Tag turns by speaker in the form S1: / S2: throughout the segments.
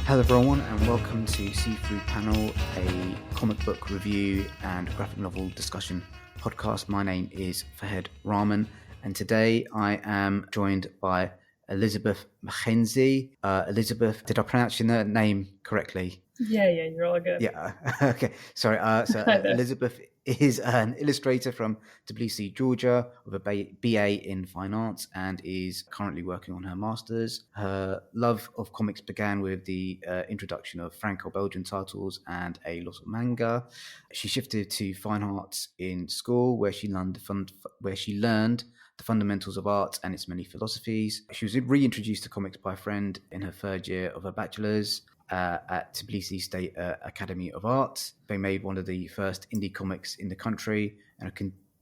S1: Hello everyone and welcome to See-Through Panel, a comic book review and graphic novel discussion podcast. My name is Fahed Rahman and today I am joined by Elisabeth Mkheidze. Elisabeth, did I pronounce your name correctly?
S2: Yeah, you're all good.
S1: Yeah, okay, sorry. Elisabeth is an illustrator from Tbilisi, Georgia, with a BA in Fine Arts and is currently working on her master's. Her love of comics began with the introduction of Franco-Belgian titles and a lot of manga. She shifted to Fine Arts in school, where she learned the fundamentals of art and its many philosophies. She was reintroduced to comics by a friend in her third year of her bachelor's at Tbilisi State Academy of Art. They made one of the first indie comics in the country and are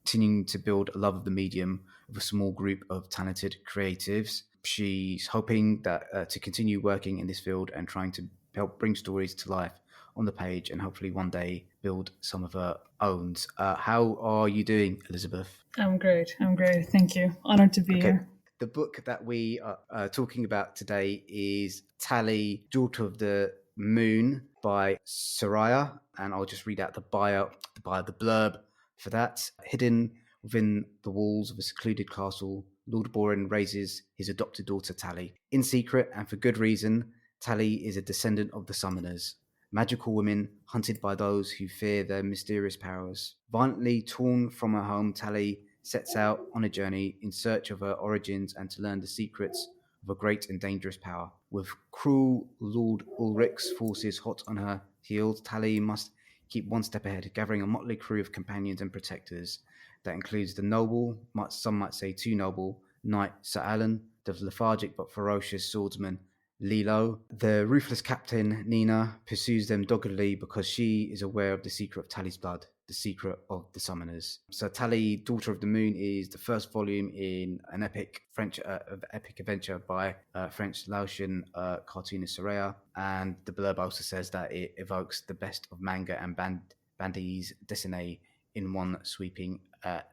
S1: continuing to build a love of the medium with a small group of talented creatives. She's hoping that to continue working in this field and trying to help bring stories to life on the page and hopefully one day build some of her own. How are you doing, Elisabeth?
S2: I'm great. Thank you. Honored to be here.
S1: The book that we are talking about today is Talli, Daughter of the Moon by Sourya, and I'll just read out the blurb for that. Hidden within the walls of a secluded castle, Lord Borin raises his adopted daughter Talli. In secret, and for good reason, Talli is a descendant of the Summoners, magical women hunted by those who fear their mysterious powers. Violently torn from her home, Talli sets out on a journey in search of her origins and to learn the secrets of a great and dangerous power. With cruel Lord Ulrich's forces hot on her heels, Talli must keep one step ahead, gathering a motley crew of companions and protectors. That includes the noble, some might say too noble, knight Sir Alan, the lethargic but ferocious swordsman Lilo. The ruthless captain Nina pursues them doggedly because she is aware of the secret of Talli's blood, the secret of the Summoners. So Talli, Daughter of the Moon, is the first volume in an epic adventure by French Laotian cartoonist Sourya, and the blurb also says that it evokes the best of manga and bandes dessinées in one sweeping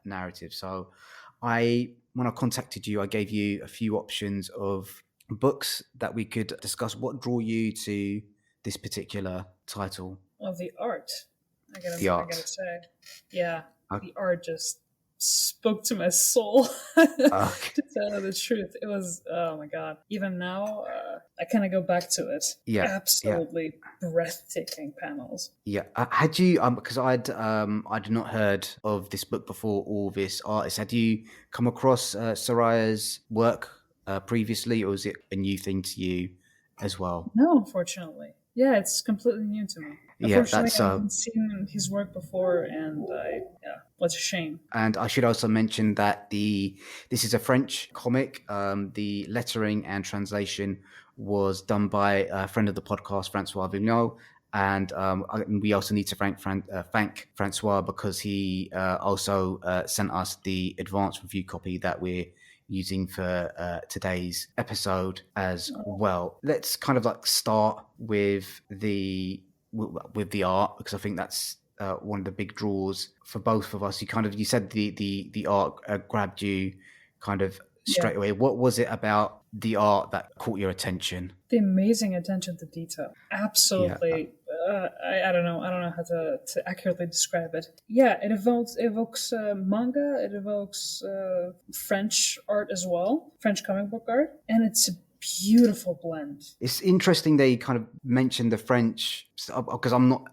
S1: narrative. So when I contacted you, I gave you a few options of books that we could discuss. What drew you to this particular title?
S2: Well, the art. I gotta say. Yeah, the art just spoke to my soul. To tell the truth, it was, oh my god. Even now, I kind of go back to it.
S1: Yeah,
S2: absolutely breathtaking panels.
S1: Yeah, had you? Because I'd not heard of this book before or this artist. Had you come across Sourya's work previously, or was it a new thing to you as well?
S2: No, unfortunately. Yeah, it's completely new to me. Unfortunately, I haven't seen his work before, and what's a shame.
S1: And I should also mention that this is a French comic. The lettering and translation was done by a friend of the podcast, François Vigneault. And we also need to thank Francois because he also sent us the advanced review copy that we're using for today's episode as well. Let's kind of like start with the art, because I think that's one of the big draws for both of us. You said the art grabbed you kind of straight away. What was it about the art that caught your attention?
S2: The amazing attention to detail. Absolutely. I don't know how to accurately describe it. Yeah, it evokes manga. It evokes French art as well, French comic book art, and it's a beautiful blend.
S1: It's interesting they kind of mentioned the French, because I'm not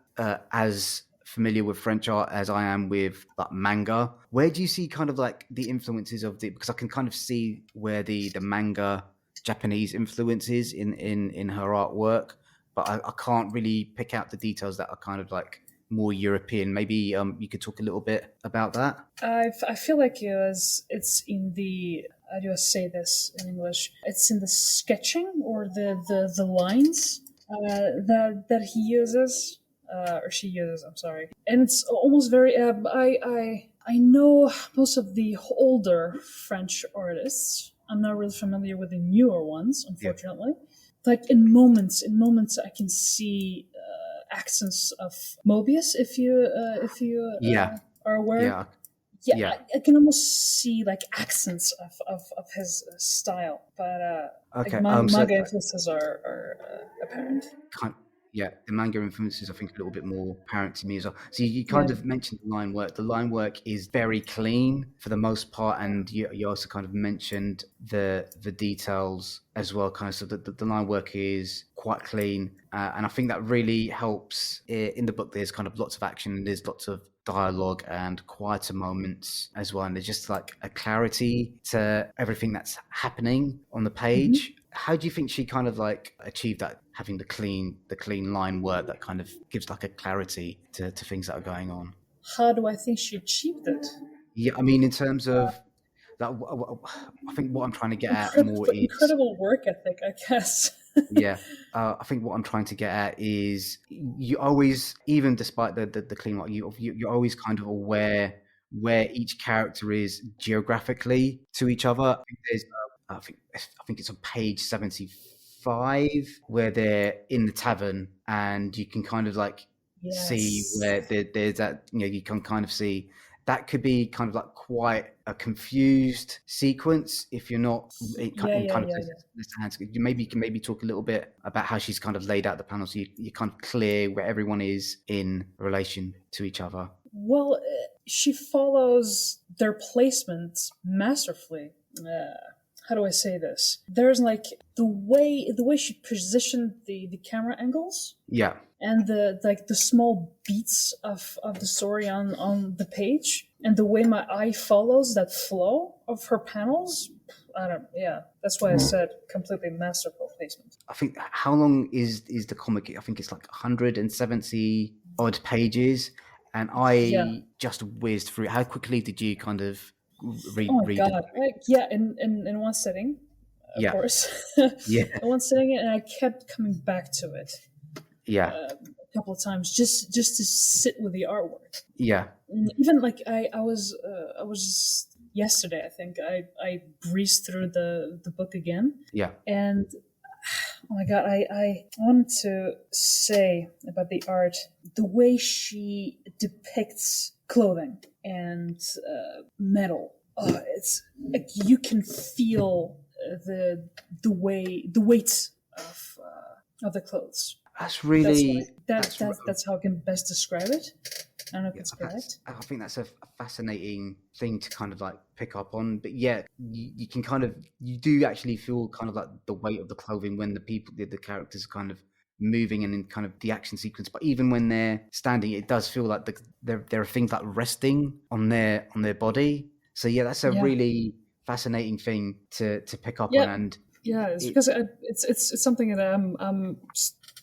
S1: as familiar with French art as I am with like manga. Where do you see kind of like the influences of because I can kind of see where the manga Japanese influences in her artwork, but I can't really pick out the details that are kind of like more European. Maybe you could talk a little bit about that.
S2: I feel like it's in the, how do I say this in English? It's in the sketching or the lines that he uses or she uses. I'm sorry, and it's almost very. I know most of the older French artists. I'm not really familiar with the newer ones, unfortunately. Yeah. Like in moments, I can see accents of Mobius. If you are aware.
S1: Yeah.
S2: yeah,
S1: Yeah.
S2: I can almost see like accents of his style, but like
S1: Okay. So
S2: manga influences are apparent.
S1: kind yeah, the manga influences I think a little bit more apparent to me as well. So you
S2: Yeah.
S1: kind of mentioned the line work. The line work is very clean for the most part, and you also kind of mentioned the details as well. Kind of so the line work is quite clean, and I think that really helps. In the book, there's kind of lots of action, and there's lots of dialogue and quieter moments as well, and there's just like a clarity to everything that's happening on the
S2: Hmm.
S1: page. How do you think she kind of like achieved that, having the clean line work that kind of gives like a clarity to things that are going on?
S2: How do I think she achieved it?
S1: Yeah, I mean, in terms of that, I think what I'm trying to get at more is,
S2: Incredible work ethic, I guess.
S1: yeah, I think what I'm trying to get at is you always, even despite the clean line, you're always kind of aware where each character is geographically to each other. I think it's on page 75 where they're in the tavern, and you can kind of like see
S2: Yes.
S1: where there's that, you can kind of see that could be kind of like quite a confused sequence if you're not
S2: Yeah,
S1: in
S2: yeah,
S1: kind of
S2: yeah,
S1: places.
S2: yeah.
S1: You can maybe talk a little bit about how she's kind of laid out the panel, so you're kind of clear where everyone is in relation to each other.
S2: Well, she follows their placement masterfully. How do I say this? There's like the way she positioned the camera angles
S1: Yeah.
S2: and the small beats of the story on the page, and the way my eye follows that flow of her panels. I don't. Yeah, that's why I said completely masterful placement.
S1: I think, how long is the comic? I think it's like 170 odd pages, and
S2: Yeah.
S1: I just whizzed through. How quickly did you kind of
S2: Oh my
S1: read it?
S2: god. Like, yeah, in one sitting, of
S1: Yeah,
S2: course. In
S1: yeah,
S2: one sitting, and I kept coming back to it
S1: yeah,
S2: a couple of times just to sit with the artwork.
S1: yeah,
S2: And even like I was yesterday. I think I breezed through the book again,
S1: yeah.
S2: and oh my god, I wanted to say about the art, the way she depicts clothing and metal. Oh, it's like you can feel the weight of the clothes.
S1: That's
S2: That's
S1: really
S2: like that
S1: that's
S2: that's how I can best describe it. I don't know if
S1: yeah,
S2: it's correct.
S1: I think that's a fascinating thing to kind of like pick up on. But yeah, you can kind of, you do actually feel kind of like the weight of the clothing when the characters are kind of moving and in kind of the action sequence. But even when they're standing, it does feel like there are things like resting on their body. So yeah, that's a
S2: Yeah,
S1: really fascinating thing to pick up on.
S2: yeah,
S1: And
S2: yeah. It's
S1: it,
S2: because it's something that I'm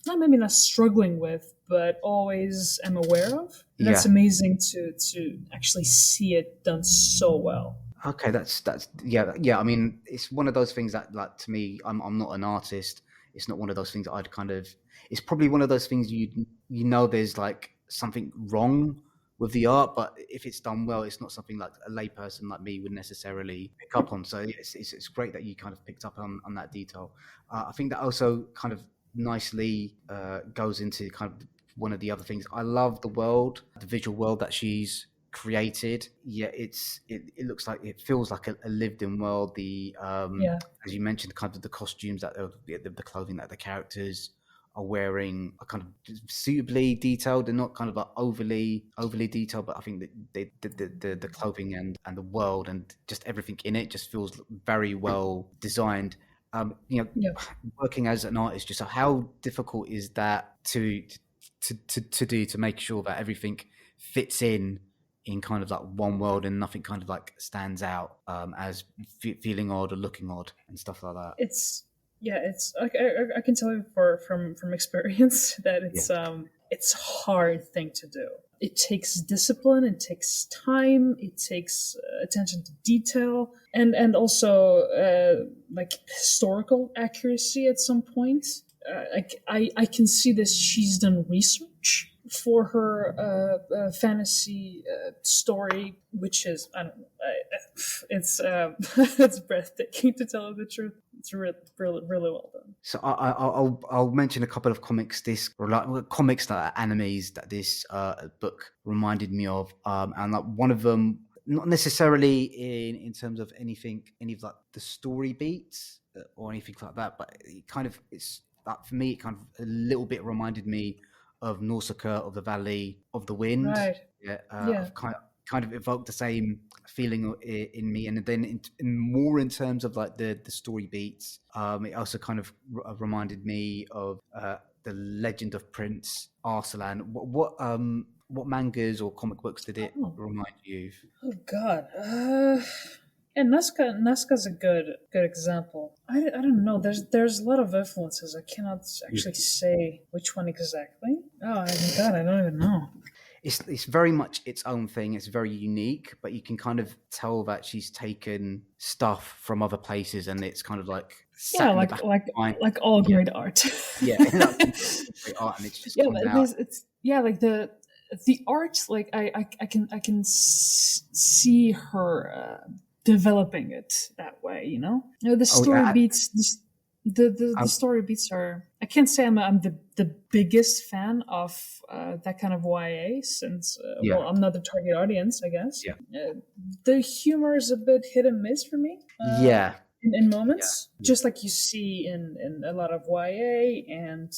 S2: not maybe not struggling with, but always am aware of. And that's
S1: yeah.
S2: amazing to actually see it done so well.
S1: Okay, that's yeah. I mean, it's one of those things that, like, to me, I'm not an artist. It's not one of those things that I'd kind of. It's probably one of those things there's like something wrong with the art, but if it's done well, it's not something like a layperson like me would necessarily pick up on. So it's great that you kind of picked up on that detail. I think that also kind of nicely goes into kind of one of the other things. I love the world, the visual world that she's created. Yeah, it looks like, it feels like a lived in world. The
S2: Yeah,
S1: as you mentioned, kind of the costumes that the clothing that the characters are wearing are kind of suitably detailed. They're not kind of like overly detailed, but I think that the clothing and the world and just everything in it just feels very well designed. You know,
S2: yeah.
S1: working as an artist, just how difficult is that to do, to make sure that everything fits in kind of like one world and nothing kind of like stands out as feeling odd or looking odd and stuff like that.
S2: It's yeah. It's I can tell you from experience that
S1: Yeah,
S2: it's a hard thing to do. It takes discipline. It takes time. It takes attention to detail, and also like historical accuracy at some point. I can see this. She's done research for her fantasy story, which is I don't know, it's it's breathtaking to tell you the truth. It's really well done.
S1: so I'll mention a couple of comics, this or like comics that are animes that this book reminded me of, and like one of them, not necessarily in terms of any of like the story beats or anything like that, but it kind of it's that for me it kind of a little bit reminded me of Nausicaa of the Valley of the Wind.
S2: Right.
S1: Yeah,
S2: Yeah.
S1: I've kind of evoked the same feeling in me, and then in more in terms of like the story beats. It also kind of reminded me of the Legend of Prince Arslan. What mangas or comic books did it
S2: Oh,
S1: remind you of?
S2: oh God. And Nazca's a good example. I don't know. There's a lot of influences. I cannot
S1: Yeah.
S2: actually say which one exactly. Oh God, I don't even know.
S1: It's very much its own thing. It's very unique, but you can kind of tell that she's taken stuff from other places, and it's kind of like
S2: Yeah,
S1: sat in the back of my mind.
S2: like all
S1: Yeah,
S2: great art.
S1: yeah, like great art, and it's just
S2: Yeah,
S1: comes
S2: but
S1: out.
S2: it's yeah, like the art. Like I can see her developing it that way. You know, the
S1: Oh
S2: story
S1: yeah,
S2: beats. The story beats are. I can't say I'm the biggest fan of that kind of YA since
S1: yeah,
S2: I'm not the target audience, I guess.
S1: yeah,
S2: The humor is a bit hit and miss for me.
S1: yeah,
S2: In
S1: yeah,
S2: moments,
S1: yeah,
S2: just like you see in a lot of YA and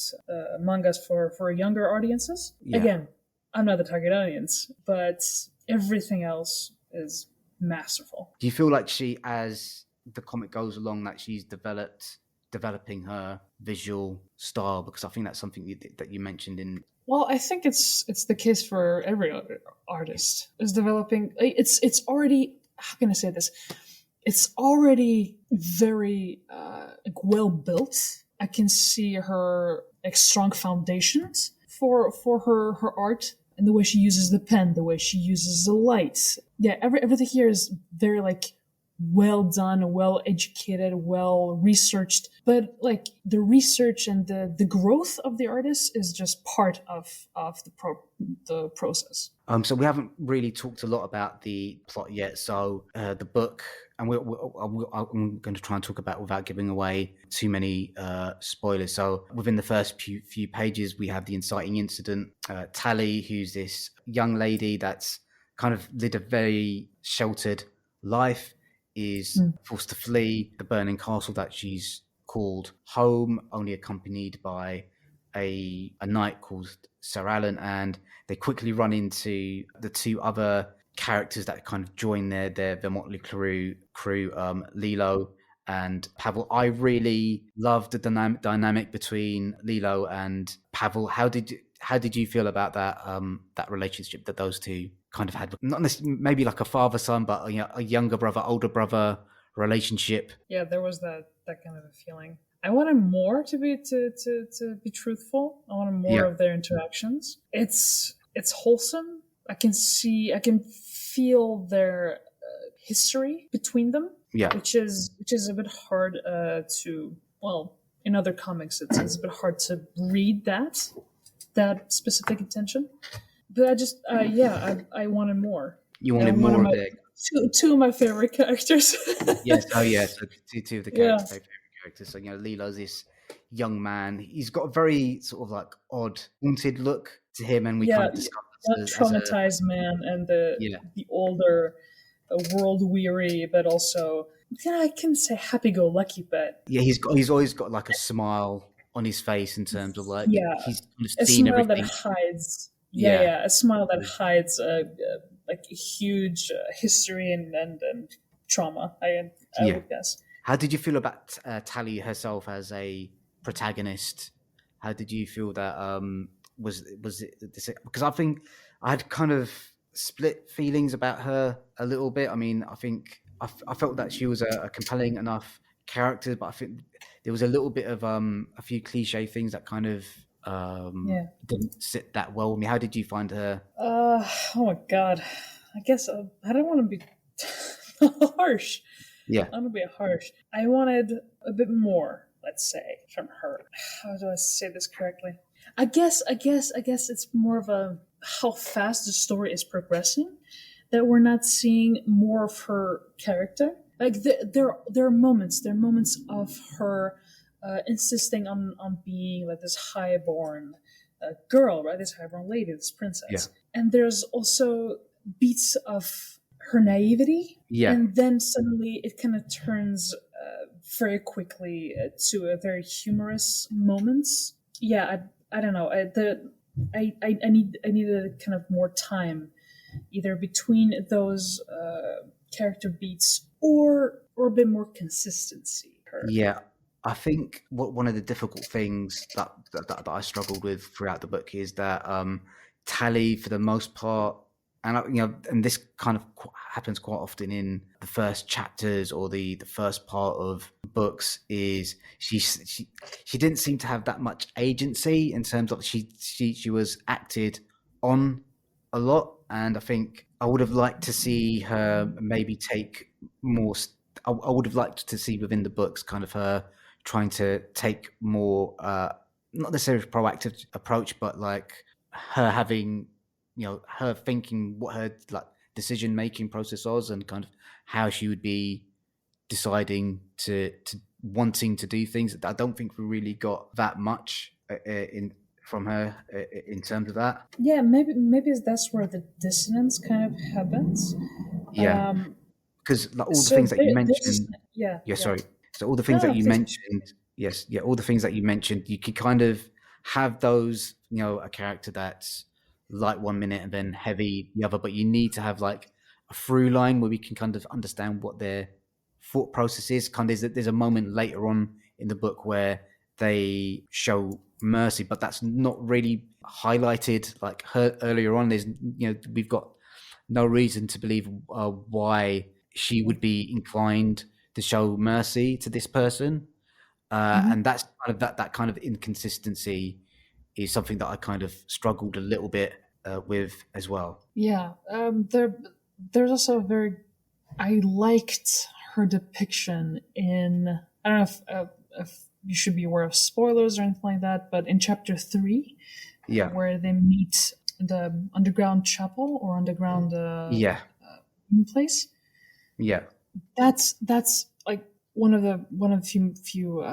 S2: mangas for younger audiences.
S1: yeah.
S2: Again, I'm not the target audience, but everything else is masterful.
S1: Do you feel like she, as the comic goes along, that she's developing her visual style? Because I think that's something that you mentioned in.
S2: Well, I think it's the case for every other artist is developing. It's already, how can I say this? It's already very like well built. I can see her like strong foundations for her art and the way she uses the pen, the way she uses the lights. Yeah, everything here is very like well done, well educated, well researched. But like the research and the growth of the artist is just part of the process.
S1: So we haven't really talked a lot about the plot yet. So the book, and I'm going to try and talk about without giving away too many spoilers. So within the first few pages, we have the inciting incident. Talli, who's this young lady that's kind of lived a very sheltered life, is forced to flee the burning castle that she's called home, only accompanied by a knight called Sir Alan, and they quickly run into the two other characters that kind of join their motley crew, Lilo and Pavel. I really loved the dynamic between Lilo and Pavel. How did you feel about that relationship that those two kind of had? Not necessarily maybe like a father son, but a younger brother, older brother relationship.
S2: Yeah, there was that kind of a feeling. I wanted more to be truthful. I wanted more
S1: Yeah,
S2: of their interactions. It's wholesome. I can feel their history between them,
S1: yeah.
S2: which is a bit hard to, well, in other comics it's a bit hard to read that specific intention. But I just I wanted more.
S1: You
S2: And
S1: wanted
S2: one of
S1: more of
S2: my
S1: their.
S2: two of my favorite characters.
S1: Yes, oh yes. So two of the
S2: Yeah,
S1: favorite characters. So Lilo's this young man. He's got a very sort of like odd, haunted look to him, and we kind
S2: yeah,
S1: of discover
S2: that
S1: this as a
S2: traumatized man and
S1: yeah,
S2: the older, world weary, but also, yeah, I can say happy go lucky, but
S1: yeah. He's always got like a smile on his face in terms of like
S2: yeah,
S1: he's kind of
S2: a
S1: seen
S2: smile that
S1: everything.
S2: hides. Yeah,
S1: Yeah,
S2: yeah, a smile that hides like a huge history and trauma. I
S1: yeah.
S2: would guess.
S1: How did you feel about Talli herself as a protagonist? How did you feel that was it this, because I think I had kind of split feelings about her a little bit. I mean, I think I felt that she was a compelling enough character, but I think there was a little bit of a few cliche things that kind of
S2: Yeah.
S1: didn't sit that well with me. How did you find her?
S2: Oh my god. I guess I don't want to be harsh.
S1: Yeah,
S2: I don't want to be harsh. I wanted a bit more, let's say, from her. How do I say this correctly? I guess it's more of a how fast the story is progressing that we're not seeing more of her character. Like there are moments of her insisting on being like this highborn girl, right? This highborn lady, this
S1: yeah,
S2: princess. And there's also beats of her naivety,
S1: Yeah,
S2: and then suddenly it kind of turns very quickly to a very humorous moments. Yeah, I don't know. I needed kind of more time, either between those character beats or a bit more consistency. Her.
S1: yeah. I think one of the difficult things that I struggled with throughout the book is that Talli, for the most part, and and this kind of happens quite often in the first chapters or the first part of books, is she didn't seem to have that much agency in terms of she was acted on a lot, and I think I would have liked to see her maybe take more. I would have liked to see within the books kind of her trying to take more, not necessarily proactive approach, but like her having, her thinking what her like decision making process was, and kind of how she would be deciding to wanting to do things. I don't think we really got that much in from her in terms of that.
S2: Yeah, maybe that's where the dissonance kind of happens.
S1: Yeah, because like all the
S2: So
S1: things that you
S2: this,
S1: mentioned.
S2: yeah,
S1: Yeah,
S2: yeah.
S1: sorry. So all the
S2: No,
S1: things that
S2: no,
S1: you
S2: please.
S1: mentioned, yes, yeah, all the things that you mentioned, you could kind of have those, a character that's light one minute and then heavy the other, but you need to have like a through line where we can kind of understand what their thought process is. Kind of, there's a moment later on in the book where they show mercy, but that's not really highlighted like her earlier on. There's, we've got no reason to believe why she would be inclined to show mercy to this person,
S2: Mhm.
S1: and that's kind of that kind of inconsistency is something that I kind of struggled a little bit with as well.
S2: Yeah, there's also a very. I liked her depiction in. I don't know if you should be aware of spoilers or anything like that, but in chapter 3,
S1: Yeah,
S2: where they meet the underground chapel or underground
S1: yeah,
S2: place,
S1: yeah,
S2: that's like one of the few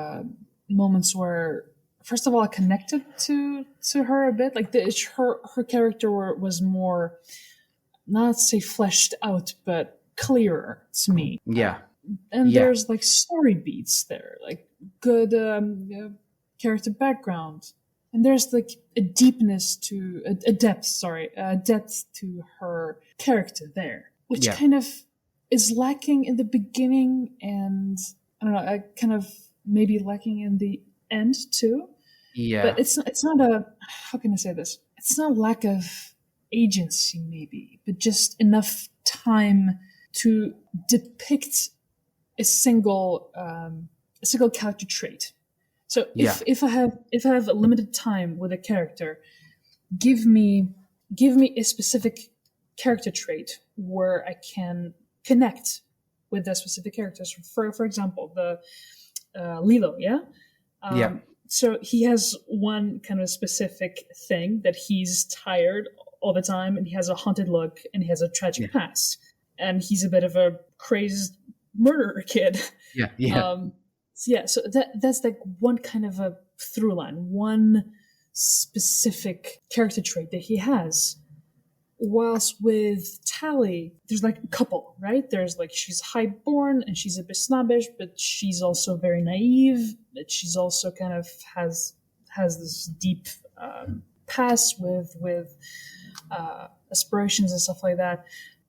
S2: moments where, first of all, I connected to her a bit. Like her character was more, not say fleshed out, but clearer to me.
S1: yeah,
S2: And
S1: yeah,
S2: there's like story beats there, like good character background, and there's like a deepness to a depth. Sorry, a depth to her character there, which
S1: yeah,
S2: kind of is lacking in the beginning, and I don't know, kind of maybe lacking in the end too.
S1: yeah,
S2: But it's not a, how can I say this? It's not a lack of agency maybe, but just enough time to depict a single character trait. So
S1: yeah,
S2: if I have a limited time with a character, give me a specific character trait where I can connect with that specific character. So for example, the Lilo, yeah.
S1: yeah,
S2: So he has one kind of specific thing that he's tired all the time, and he has a haunted look, and he has a tragic
S1: yeah,
S2: past, and he's a bit of a crazed murderer kid.
S1: yeah, yeah,
S2: So yeah, so that's like one kind of a through line, one specific character trait that he has. Whilst with Talli, there's like a couple, right? There's like, she's highborn and she's a bit snobbish, but she's also very naive. But she's also kind of has this deep past with aspirations and stuff like that.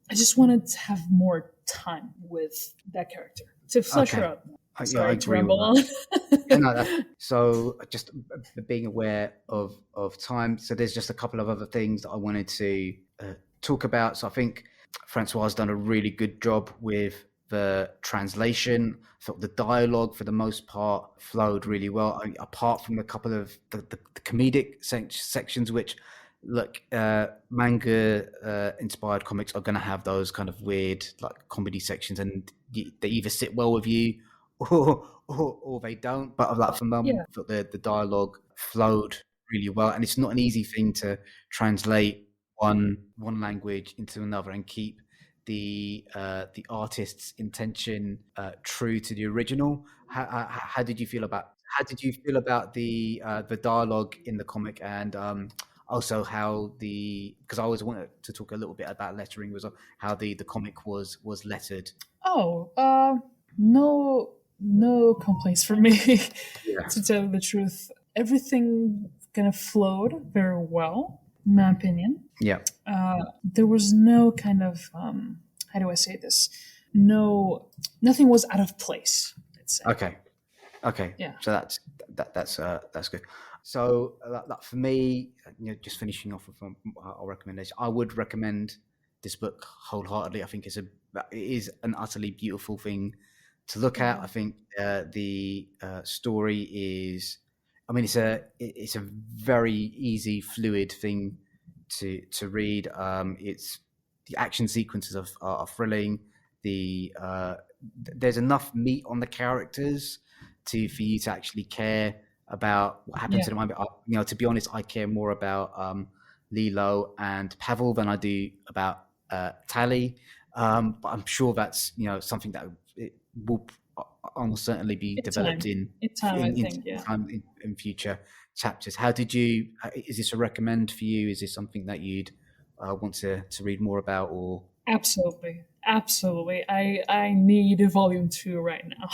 S2: I just wanted to have more time with that character to flesh her
S1: okay.
S2: out.
S1: Yeah, I
S2: Sorry to
S1: agree with
S2: ramble
S1: that.
S2: on.
S1: Yeah, no, so just being aware of time. So there's just a couple of other things that I wanted to talk about. So I think Francois has done a really good job with the translation. I thought the dialogue, for the most part, flowed really well. Apart from a couple of the comedic sections, which look, manga inspired comics are going to have those kind of weird like comedy sections, and they either sit well with you or they don't. But like from them,
S2: Yeah,
S1: I thought the dialogue flowed really well, and it's not an easy thing to translate one language into another and keep the artist's intention true to the original. How did you feel about the dialogue in the comic? And also how because I always wanted to talk a little bit about lettering, was how the comic was lettered.
S2: Oh, no complaints from me.
S1: Yeah.
S2: To tell you the truth, everything kind of flowed very well, in my opinion.
S1: Yeah.
S2: There was no kind of how do I say this? No, nothing was out of place. Let's say.
S1: Okay. Okay.
S2: Yeah.
S1: So that's good. So for me, just finishing off with our recommendation, I would recommend this book wholeheartedly. I think it is an utterly beautiful thing to look at. I think the story is, I mean, it's a very easy, fluid thing to read. It's the action sequences are thrilling. There's enough meat on the characters for you to actually care about what happens to them. To be honest, I care more about Lilo and Pavel than I do about Talli. But I'm sure that's something that it will almost certainly be developed in
S2: time, I think, yeah.
S1: time in future chapters. How did you? Is this a recommend for you? Is this something that you'd want to read more about? Or
S2: absolutely. I need a volume 2 right now.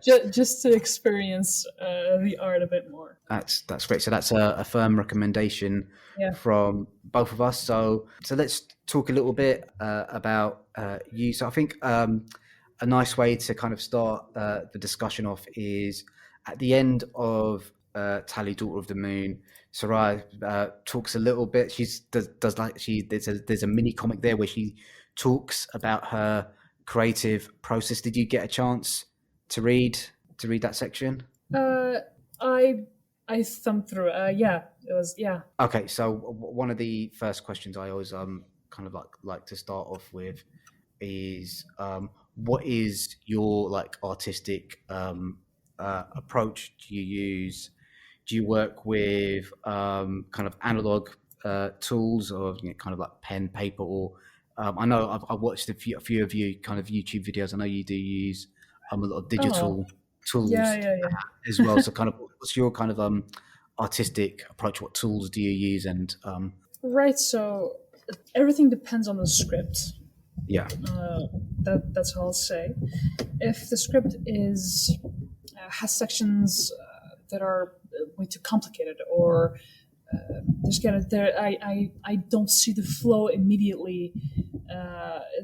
S1: Yeah.
S2: Just to experience the art a bit more.
S1: That's great. So that's a firm recommendation from both of us. So let's talk a little bit about you. So I think a nice way to kind of start the discussion off is at the end of Talli, Daughter of the Moon. Sourya talks a little bit. There's a mini comic there where she talks about her creative process. Did you get a chance to read that section?
S2: I thumbed through. Yeah, it was. Yeah.
S1: Okay, so one of the first questions I always kind of like to start off with is what is your artistic approach? Do you use? Do you work with kind of analog tools, or kind of like pen, paper, or I know I've watched a few of you kind of YouTube videos. I know you do use a lot of digital tools as well. So kind of what's your kind of artistic approach? What tools do you use? And
S2: right, so everything depends on the script.
S1: Yeah.
S2: That's all I'll say. If the script has sections that are way too complicated, or I don't see the flow immediately,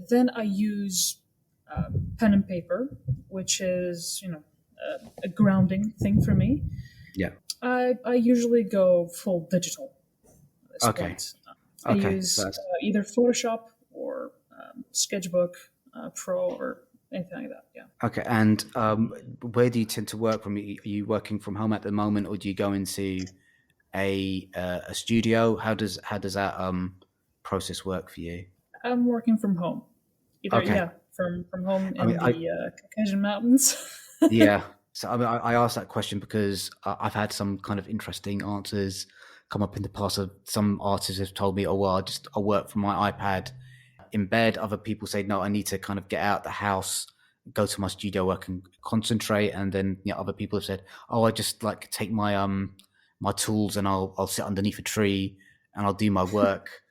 S2: then I use pen and paper, which is a grounding thing for me.
S1: Yeah.
S2: I usually go full digital at this
S1: Okay.
S2: point. I use either Photoshop or Sketchbook Pro or anything like that. Yeah.
S1: Okay. And where do you tend to work from? Are you working from home at the moment, or do you go into a studio? How does that process work for you?
S2: I'm working from home. From home in the Caucasian Mountains.
S1: Yeah. So I asked that question because I've had some kind of interesting answers come up in the past. Some artists have told me, "Oh well, I work from my iPad in bed." Other people say, "No, I need to kind of get out the house, go to my studio work and concentrate." And then other people have said, "Oh, I just take my my tools and I'll sit underneath a tree and I'll do my work."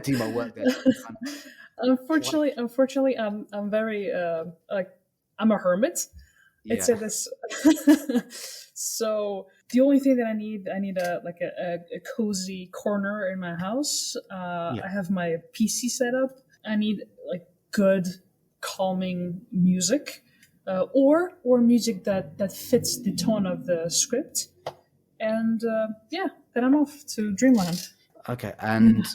S1: Do my work there.
S2: Unfortunately, I'm very I'm a hermit.
S1: Yeah.
S2: I'd say this. So the only thing that I need a cozy corner in my house. I have my PC set up. I need good calming music, or music that fits the tone of the script, and then I'm off to dreamland.
S1: Okay, and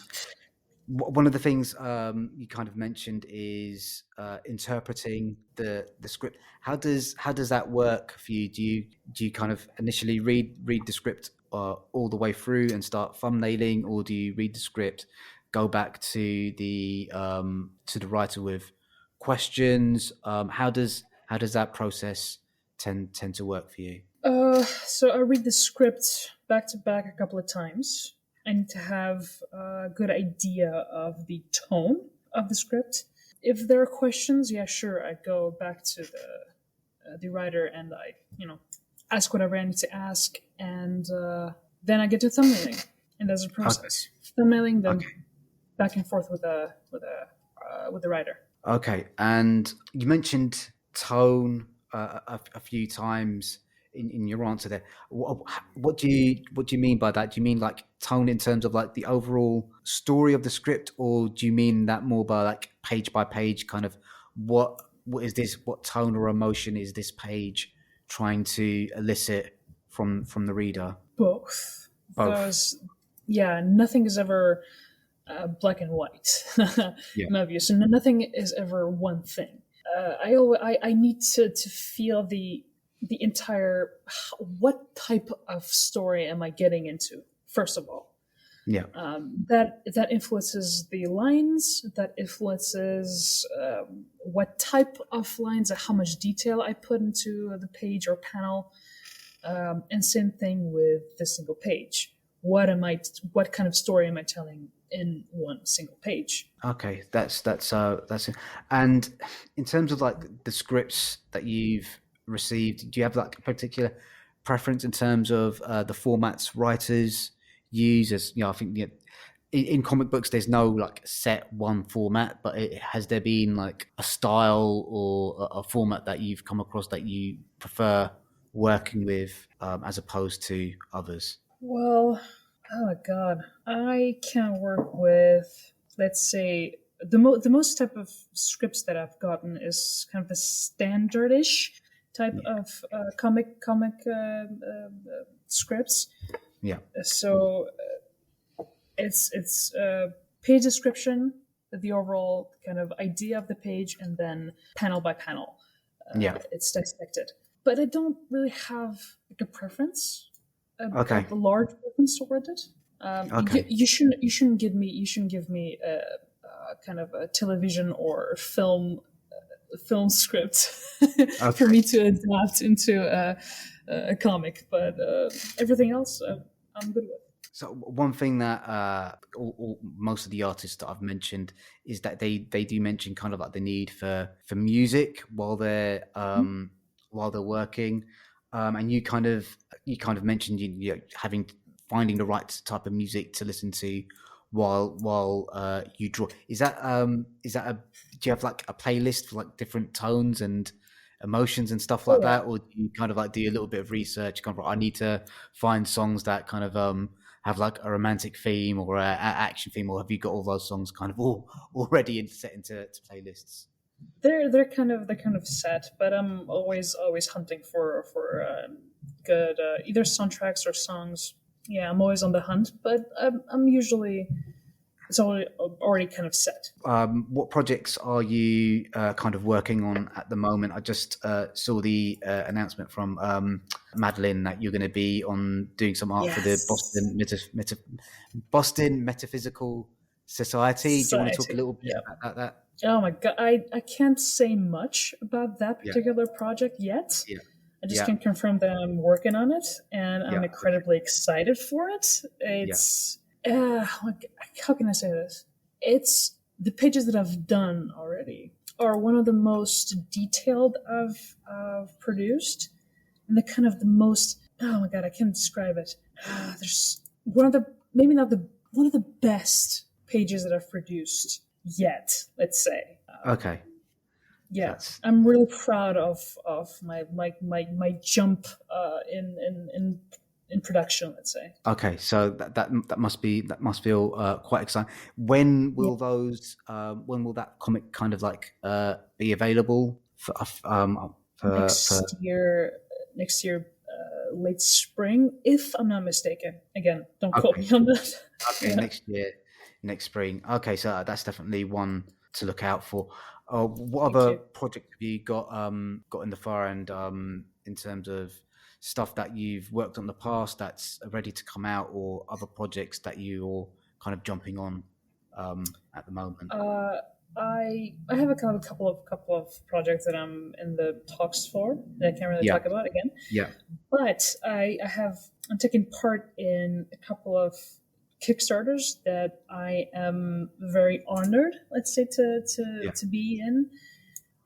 S1: one of the things you kind of mentioned is interpreting the script. How does that work for you? Do you kind of initially read the script all the way through and start thumbnailing, or do you read the script, go back to the writer with questions? How does that process tend to work for you?
S2: So I read the script back to back a couple of times. I need to have a good idea of the tone of the script. If there are questions, yeah, sure, I go back to the writer and I ask whatever I need to ask, and then I get to thumbnailing. and there's a
S1: Okay.
S2: process. Thumbnailing them
S1: Okay.
S2: back and forth with the writer.
S1: Okay. And you mentioned tone a few times in your answer there. What do you mean by that? Do you mean like tone in terms of like the overall story of the script, or do you mean that more by page kind of what is this? What tone or emotion is this page trying to elicit from the reader?
S2: Both.
S1: Both.
S2: Those, yeah, nothing is ever black and white,
S1: Yeah.
S2: in my view. So nothing is ever one thing. I need to feel the entire, what type of story am I getting into, first of all.
S1: Yeah.
S2: That influences the lines, that influences what type of lines, how much detail I put into the page or panel. And same thing with the single page. What kind of story am I telling in one single page?
S1: Okay, that's it. And in terms of like the scripts that you've received, do you have like a particular preference in terms of the formats writers use? As you know, I think in comic books there's no like set one format, but has there been like a style or a format that you've come across that you prefer working with as opposed to others?
S2: Well, oh my god, I can work with, let's say, the most type of scripts that I've gotten is kind of the standardish type
S1: Yeah,
S2: of comic scripts.
S1: yeah,
S2: So it's page description, the overall kind of idea of the page, and then panel by panel,
S1: yeah.
S2: it's dissected. But I don't really have like a preference,
S1: Okay,
S2: a large preference toward it.
S1: okay,
S2: You shouldn't give me a kind of a television or film script for
S1: okay.
S2: me to adapt into a comic. But everything else, I'm good with.
S1: So one thing that most of the artists that I've mentioned is that they do mention kind of like the need for music while they're working, and you kind of mentioned you know, having finding the right type of music to listen to while you draw. Is that a do you have like a playlist for like different tones and emotions and stuff
S2: Oh
S1: like
S2: yeah.
S1: that, or do you kind of like do a little bit of research? Kind of, I need to find songs that kind of have like a romantic theme or a action theme, or have you got all those songs kind of all already set into playlists?
S2: They're kind of set, but I'm always hunting for good either soundtracks or songs. Yeah, I'm always on the hunt, but I'm usually it's already kind of set.
S1: What projects are you kind of working on at the moment? I just saw the announcement from Madeline that you're going to be on doing some art for the
S2: Yes,
S1: Boston Metaphysical Society. Do you want to talk a
S2: society.
S1: little bit
S2: Yeah.
S1: about that?
S2: Oh my god, I can't say much about that
S1: Yeah,
S2: particular project yet.
S1: yeah,
S2: I just
S1: yeah,
S2: can confirm that I'm working on it and
S1: yeah.
S2: I'm
S1: Okay,
S2: incredibly excited for it.
S1: yeah,
S2: It's how can I say this? It's the pages that I've done already are one of the most detailed I've produced, and the kind of the most, oh my god, I can't describe it. There's one of the, maybe not the, one of the best pages that I've produced yet. Let's say,
S1: okay.
S2: yeah,
S1: That's
S2: I'm really proud of my jump in production. Let's say,
S1: Okay, so that must feel quite exciting. When
S2: yeah,
S1: will when will that comic kind of like be available for
S2: next year, late spring, if I'm not mistaken. Again, don't quote
S1: okay,
S2: me on that.
S1: okay,
S2: Yeah,
S1: next year, next spring. Okay, so that's definitely one to look out for. What
S2: thank
S1: other
S2: you.
S1: projects have you got in the fire, and in terms of stuff that you've worked on in the past that's ready to come out, or other projects that you're kind of jumping on at the moment?
S2: Uh, I have a couple of projects that I'm in the talks for that I can't really
S1: Yeah,
S2: talk about again.
S1: yeah.
S2: But I'm taking part in a couple of Kickstarters that I am very honored, let's say,
S1: Yeah.
S2: to be in,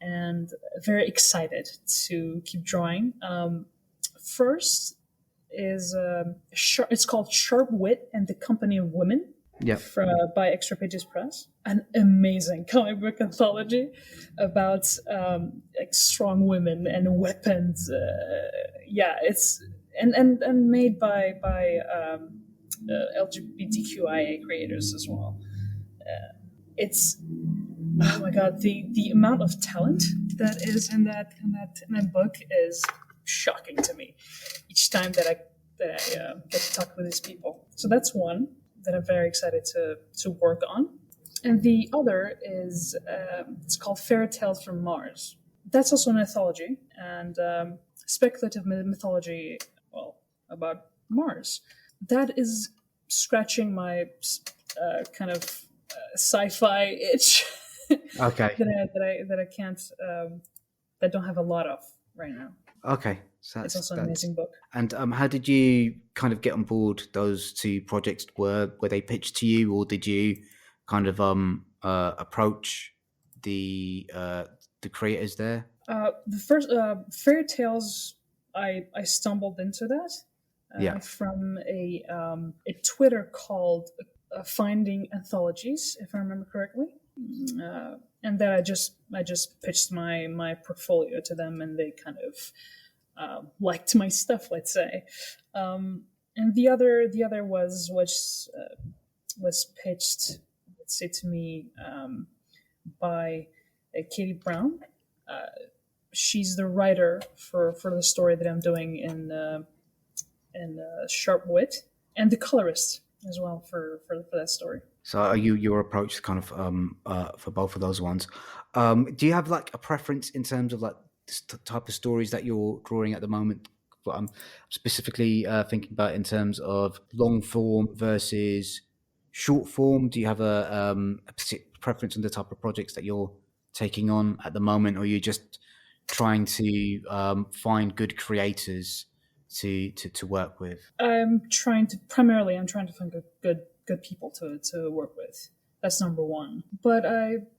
S2: and very excited to keep drawing. First, is it's called Sharp Wit and the Company of Women.
S1: Yeah.
S2: By Extra Pages Press, an amazing comic book anthology about like strong women and weapons. It's and made by LGBTQIA creators as well. It's oh my god, the amount of talent that is in that book is shocking to me each time that I get to talk with these people. So that's one that I'm very excited to work on. And the other is it's called Fairy Tales from Mars. That's also an anthology and speculative mythology, well, about Mars. That is scratching my kind of sci-fi itch.
S1: Okay.
S2: that I can't that don't have a lot of right now.
S1: Okay. So
S2: it's also an amazing book.
S1: And how did you kind of get on board those two projects? Were they pitched to you, or did you kind of approach the creators there?
S2: The first Fairy Tales, I stumbled into that from a Twitter called Finding Anthologies, if I remember correctly. And then I just pitched my portfolio to them, and they kind of liked my stuff, let's say. And the other was pitched, let's say, to me by Katie Brown. She's the writer for the story that I'm doing in Sharp Wit, and the colorist as well for that story.
S1: So are your approach kind of for both of those ones? Do you have like a preference in terms of like this type of stories that you're drawing at the moment? But I'm specifically thinking about in terms of long form versus short form. Do you have a preference on the type of projects that you're taking on at the moment, or are you just trying to find good creators to work with?
S2: I'm trying to find good people to work with. That's number one. But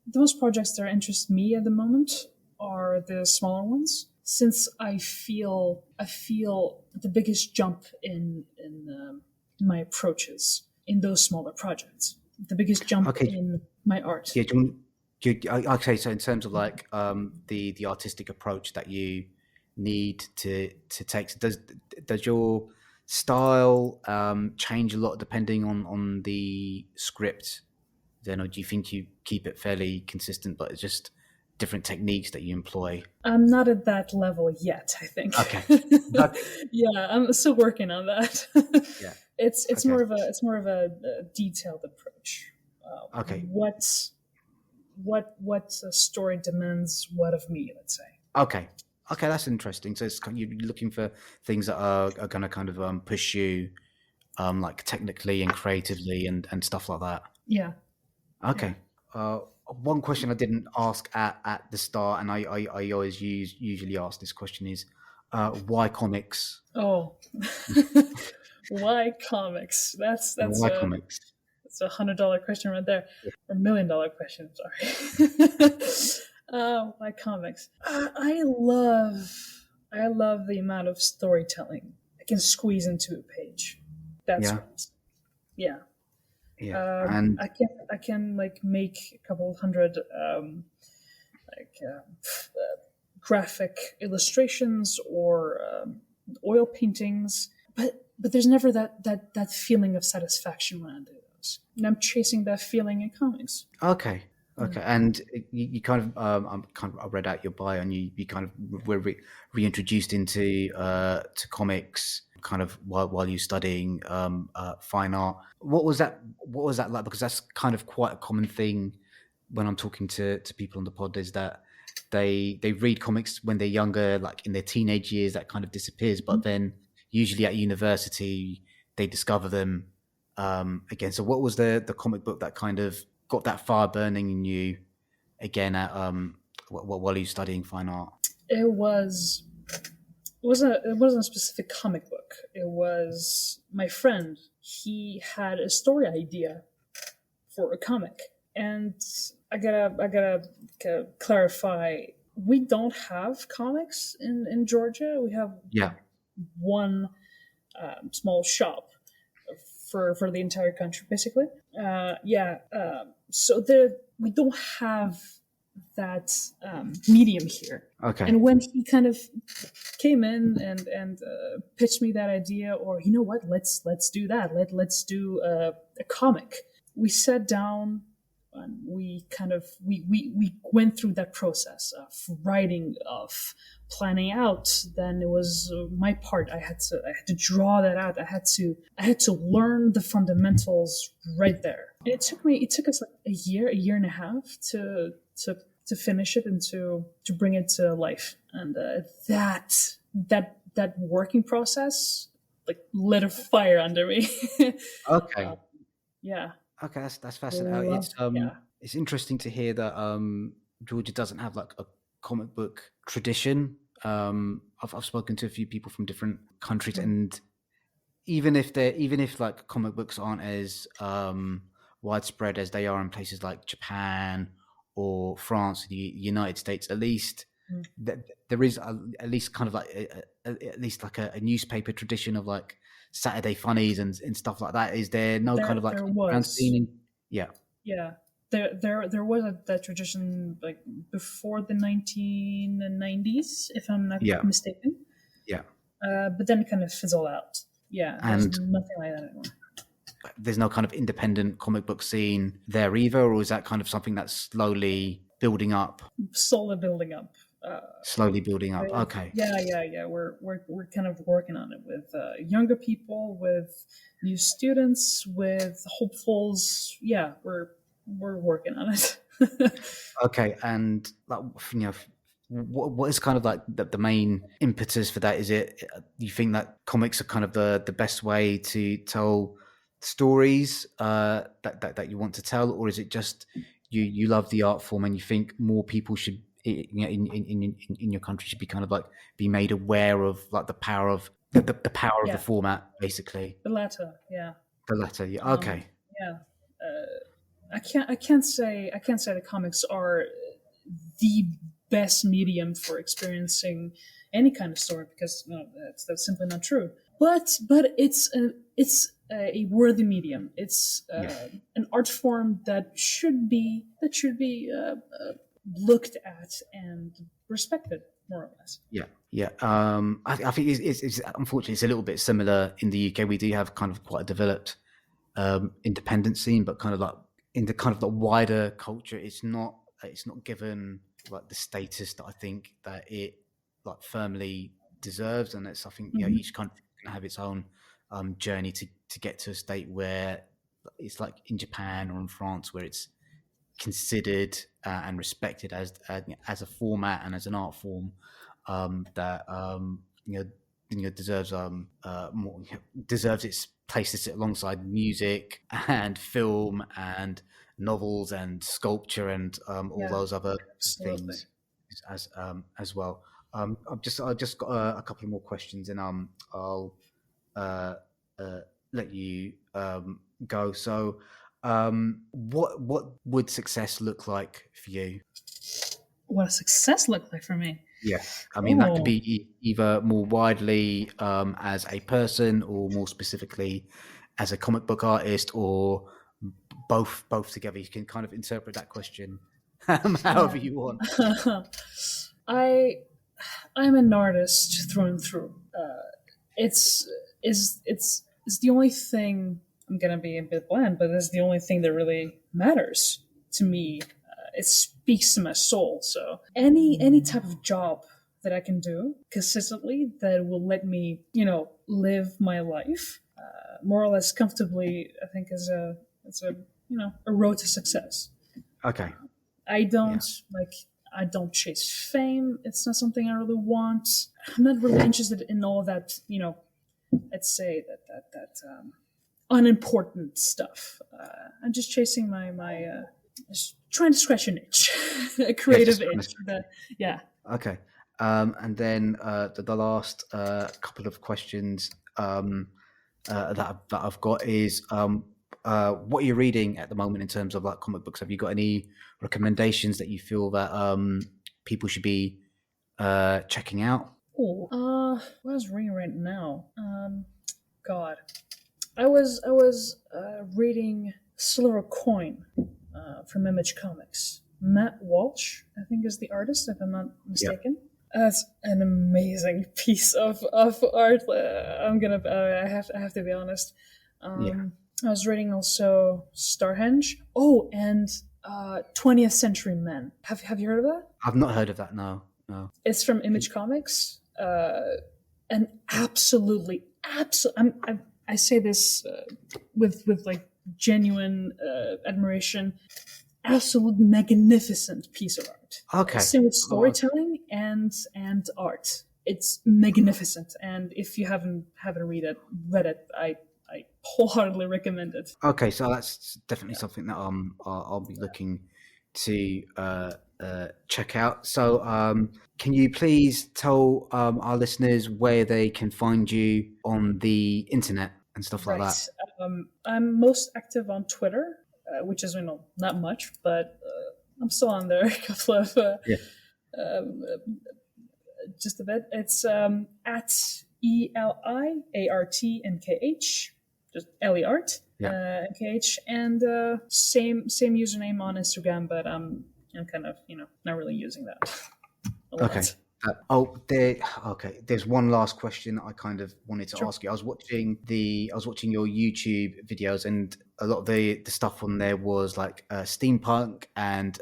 S2: those projects that interest me at the moment are the smaller ones, since I feel the biggest jump in my approaches in those smaller projects. The biggest jump in my art.
S1: Yeah. Okay, so in terms of like the artistic approach that you need to take, does your style change a lot depending on the script then, or do you think you keep it fairly consistent, but it's just different techniques that you employ?
S2: I'm not at that level yet, I think.
S1: Okay.
S2: Yeah, I'm still working on that.
S1: Yeah.
S2: It's more of a detailed approach.
S1: Okay.
S2: What story demands what of me, let's say.
S1: Okay, that's interesting. So it's you're looking for things that are going to kind of push you, like technically and creatively and stuff like that.
S2: Yeah.
S1: Okay. One question I didn't ask at the start, and I always usually ask this question is, why comics?
S2: Oh, why comics? That's
S1: why comics?
S2: It's $100 question right there, or $1 million question. Sorry. Why comics? I love the amount of storytelling I can squeeze into a page. That's yeah. And I can like make a couple of hundred graphic illustrations or oil paintings, but there's never that feeling of satisfaction when I do those, and I'm chasing that feeling in comics.
S1: Okay. And you kind of I read out your bio, and you kind of were reintroduced into to comics kind of while you're studying fine art. What was that like? Because that's kind of quite a common thing when I'm talking to people on the pod, is that they read comics when they're younger, like in their teenage years, that kind of disappears, but then usually at university they discover them again. So what was the comic book that kind of got that fire burning in you again at while you're studying fine art?
S2: It wasn't a specific comic book. It was my friend. He had a story idea for a comic, and I gotta clarify. We don't have comics in Georgia. We have one small shop for the entire country, basically. So we don't have that medium here.
S1: Okay.
S2: And when he kind of came in and pitched me that idea, or you know what, let's do that. Let's do a comic. We sat down and we went through that process of writing, of planning out. Then it was my part. I had to draw that out. I had to learn the fundamentals right there. And it took us like a year and a half to finish it and to bring it to life. And that working process like lit a fire under me.
S1: Okay.
S2: Yeah.
S1: Okay, that's fascinating. It's interesting to hear that Georgia doesn't have like a comic book tradition. I've spoken to a few people from different countries, and even if like comic books aren't as widespread as they are in places like Japan or France, the United States, at least there is at least kind of like at least like a newspaper tradition of like Saturday funnies and stuff like that. Is there no kind of like
S2: Yeah. There was that tradition like before the 1990s, if I'm not mistaken.
S1: Yeah.
S2: But then it kind of fizzled out. Yeah, there's nothing like that anymore.
S1: There's no kind of independent comic book scene there either, or is that kind of something that's slowly building up?
S2: Slowly building up.
S1: Okay.
S2: Yeah. We're kind of working on it with younger people, with new students, with hopefuls. Yeah, we're working on it.
S1: Okay, and like, you know, what is kind of like the main impetus for that? Is it you think that comics are kind of the best way to tell stories that you want to tell, or is it just you love the art form and you think more people should, you know, in your country should be kind of like be made aware of like the power of the power of the format, basically?
S2: The latter, yeah.
S1: The latter, yeah. Okay.
S2: I can't say the comics are the best medium for experiencing any kind of story, because that's simply not true. But it's a worthy medium. It's an art form that should be looked at and respected, more or less.
S1: Yeah. I think it's unfortunately it's a little bit similar in the UK. We do have kind of quite a developed independent scene, but kind of like in the kind of the wider culture, it's not given like the status that I think that it like firmly deserves, and it's something each country can have its own journey to get to a state where it's like in Japan or in France, where it's considered and respected as a format and as an art form that deserves more, deserves its place to sit alongside music and film and novels and sculpture and all those other things as well. I've just got a couple more questions, and I'll let you go. So, what would success look like for you?
S2: What does success look like for me?
S1: Yeah, I mean that could be either more widely as a person, or more specifically as a comic book artist, or both together. You can kind of interpret that question however you want.
S2: I'm an artist through and through. It's the only thing. I'm gonna be a bit bland, but it's the only thing that really matters to me. It speaks to my soul. So any type of job that I can do consistently that will let me, live my life more or less comfortably, I think is a road to success.
S1: Okay.
S2: I don't chase fame. It's not something I really want. I'm not really interested in all that, let's say that unimportant stuff. I'm just chasing my just trying to scratch an itch, a creative itch.
S1: Okay. And then the last couple of questions that I've got is what are you reading at the moment in terms of like comic books? Have you got any recommendations that you feel that people should be checking out?
S2: What I was reading right now? God. I was reading Silver Coin from Image Comics. Matt Walsh, I think, is the artist, if I'm not mistaken. Yep. That's an amazing piece of art. I have to be honest. I was reading also Starhenge. Oh, and 20th Century Men. Have you heard of that?
S1: I've not heard of that. No.
S2: It's from Image Comics. And absolutely. I say this with like genuine admiration. Absolute magnificent pice of art.
S1: Okay.
S2: Same with storytelling and art. It's magnificent, and if you haven't read it, I wholeheartedly recommend it.
S1: Okay, so that's definitely something that I'll be looking to check out. So can you please tell our listeners where they can find you on the internet and stuff like that?
S2: I'm most active on Twitter, which is not much, but I'm still on there. A couple of just a bit. It's at ELIARTMKH, just Eliart MKH, and same username on Instagram, but I'm kind of not really using that a lot.
S1: Okay. There's one last question I kind of wanted to ask you. I was watching your YouTube videos, and a lot of the stuff on there was like steampunk and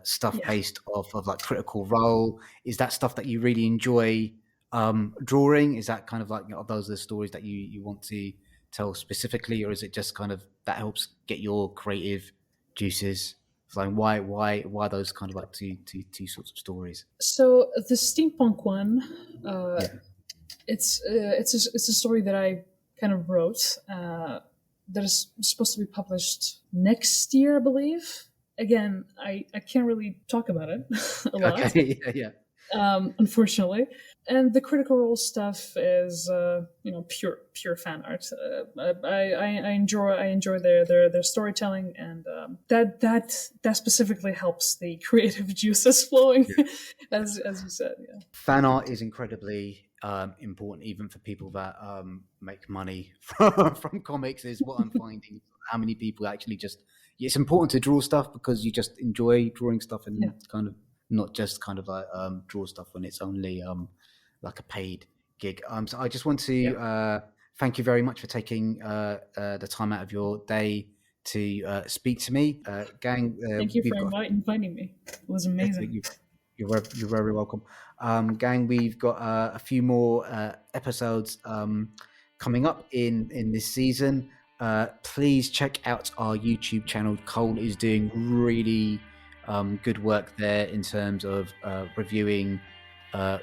S1: stuff based off of like Critical Role. Is that stuff that you really enjoy drawing? Is that kind of like those are the stories that you want to tell specifically, or is it just kind of that helps get your creative juices flowing? Why those kind of like two sorts of stories?
S2: So the steampunk one, it's a story that I kind of wrote that is supposed to be published next year, I believe. Again, I can't really talk about it a lot.
S1: Okay, yeah.
S2: Unfortunately, and the Critical Role stuff is pure fan art. I enjoy their storytelling, and that specifically helps the creative juices flowing, as you said. Yeah,
S1: fan art is incredibly important, even for people that make money from comics. Is what I'm finding. How many people actually just it's important to draw stuff because you just enjoy drawing stuff and kind of. Not just kind of like draw stuff when it's only like a paid gig. So I just want to thank you very much for taking the time out of your day to speak to me, gang.
S2: Thank you for inviting me. It was amazing.
S1: You're very welcome, gang. We've got a few more episodes coming up in this season. Please check out our YouTube channel. Cole is doing really good work there in terms of reviewing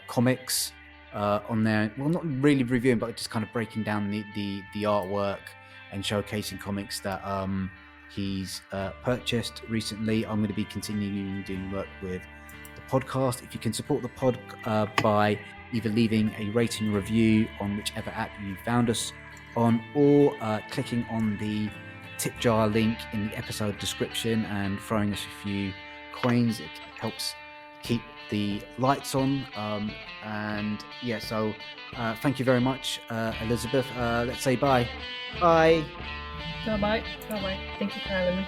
S1: comics on there. Well, not really reviewing, but just kind of breaking down the artwork and showcasing comics that he's purchased recently. I'm going to be continuing doing work with the podcast. If you can support the pod by either leaving a rating review on whichever app you found us on, or clicking on the tip jar link in the episode description and throwing us a few coins. It helps keep the lights on, so thank you very much, Elisabeth. Let's say bye.
S2: Bye. Thank you for having me.